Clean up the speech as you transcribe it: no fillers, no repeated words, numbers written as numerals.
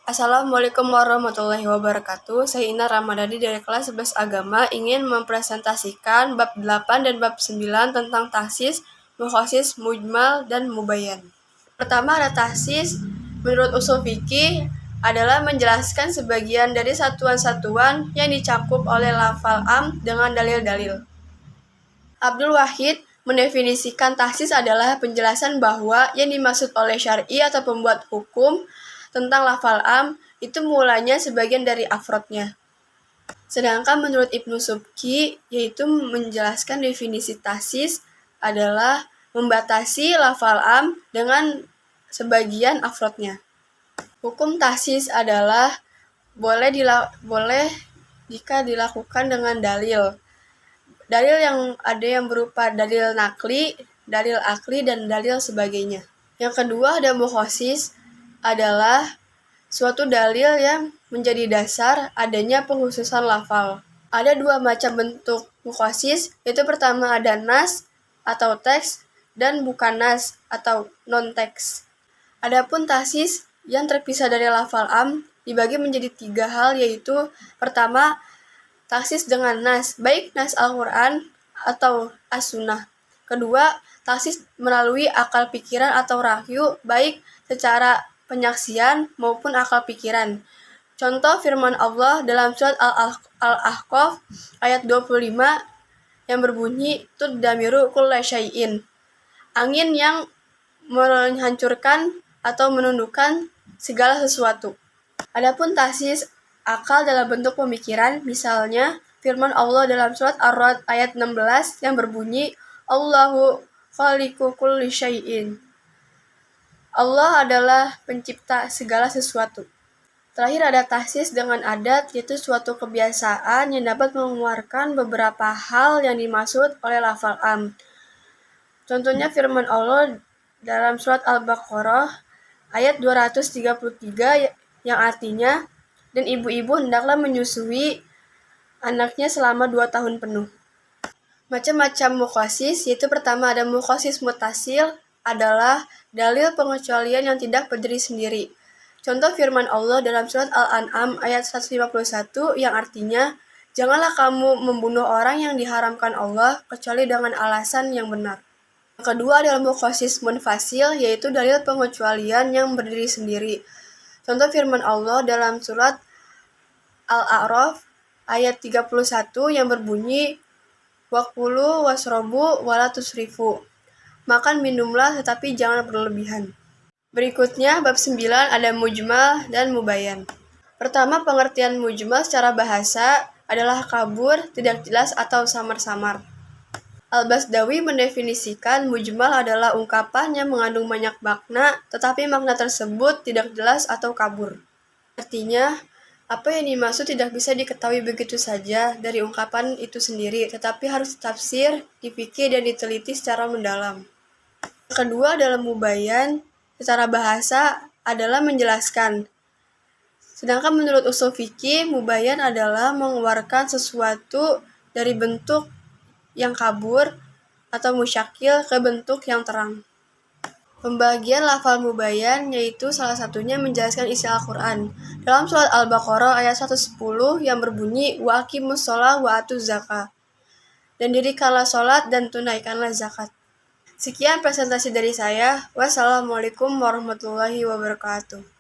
Assalamualaikum warahmatullahi wabarakatuh. Saya Ina Ramadhani dari kelas 11 Agama ingin mempresentasikan bab 8 dan bab 9 tentang tahsis, mukhasis, mujmal, dan mubayyan. Pertama ada tahsis. Menurut usul fikih adalah menjelaskan sebagian dari satuan-satuan yang dicakup oleh lafal am dengan dalil-dalil. Abdul Wahid mendefinisikan tahsis adalah penjelasan bahwa yang dimaksud oleh syar'i atau pembuat hukum tentang lafal am itu mulanya sebagian dari afrodnya. Sedangkan menurut Ibnu Subki, yaitu menjelaskan definisi tahsis adalah membatasi lafal am dengan sebagian afrodnya. Hukum tahsis adalah boleh jika dilakukan dengan dalil. Dalil yang ada yang berupa dalil nakli, dalil akli, dan dalil sebagainya. Yang kedua ada mukhasis adalah suatu dalil yang menjadi dasar adanya pengkhususan lafal. Ada dua macam bentuk mukhasis, yaitu pertama ada nas atau teks dan bukan nas atau non-teks. Adapun tahsis yang terpisah dari lafal am dibagi menjadi 3 hal, yaitu pertama tahsis dengan nas, baik nas Al-Quran atau As-Sunnah. Kedua, tahsis melalui akal pikiran atau rahyu, baik secara penyaksian maupun akal pikiran. Contoh firman Allah dalam surat Al-Ahqaf ayat 25 yang berbunyi tuddamiru kulla syai'in. Angin yang menghancurkan atau menundukkan segala sesuatu. Adapun tahsis akal dalam bentuk pemikiran, misalnya firman Allah dalam surat Ar-Ra'd ayat 16 yang berbunyi Allahu khaliqu kulli syai'in. Allah adalah pencipta segala sesuatu. Terakhir ada tahsis dengan adat, yaitu suatu kebiasaan yang dapat mengeluarkan beberapa hal yang dimaksud oleh lafal am. Contohnya firman Allah dalam surat Al-Baqarah ayat 233 yang artinya, dan ibu-ibu hendaklah menyusui anaknya selama 2 tahun penuh. Macam-macam mukhasis, yaitu pertama ada mukhasis mutasil, adalah dalil pengecualian yang tidak berdiri sendiri. Contoh firman Allah dalam surat Al-An'am ayat 151 yang artinya, janganlah kamu membunuh orang yang diharamkan Allah kecuali dengan alasan yang benar. Yang kedua adalah mukhasis munfasil, yaitu dalil pengecualian yang berdiri sendiri. Contoh firman Allah dalam surat Al-A'raf ayat 31 yang berbunyi waqulu wasrobu wala tusrifu. Makan minumlah tetapi jangan berlebihan. Berikutnya bab 9 ada mujmal dan mubayyan. Pertama, pengertian mujmal secara bahasa adalah kabur, tidak jelas atau samar-samar. Al-Basdawi mendefinisikan mujmal adalah ungkapan yang mengandung banyak makna, tetapi makna tersebut tidak jelas atau kabur. Artinya, apa yang dimaksud tidak bisa diketahui begitu saja dari ungkapan itu sendiri, tetapi harus ditafsir, dipikir, dan diteliti secara mendalam. Yang kedua adalah mubayyan, secara bahasa adalah menjelaskan. Sedangkan menurut usul fikih, mubayyan adalah mengeluarkan sesuatu dari bentuk yang kabur atau musyakil ke bentuk yang terang. Pembagian lafal mubayyan yaitu salah satunya menjelaskan isi Al-Quran. Dalam surat Al-Baqarah ayat 110 yang berbunyi wa aqimus sholah wa atuz zakah. Dan dirikanlah sholat dan tunaikanlah zakat. Sekian presentasi dari saya. Wassalamualaikum warahmatullahi wabarakatuh.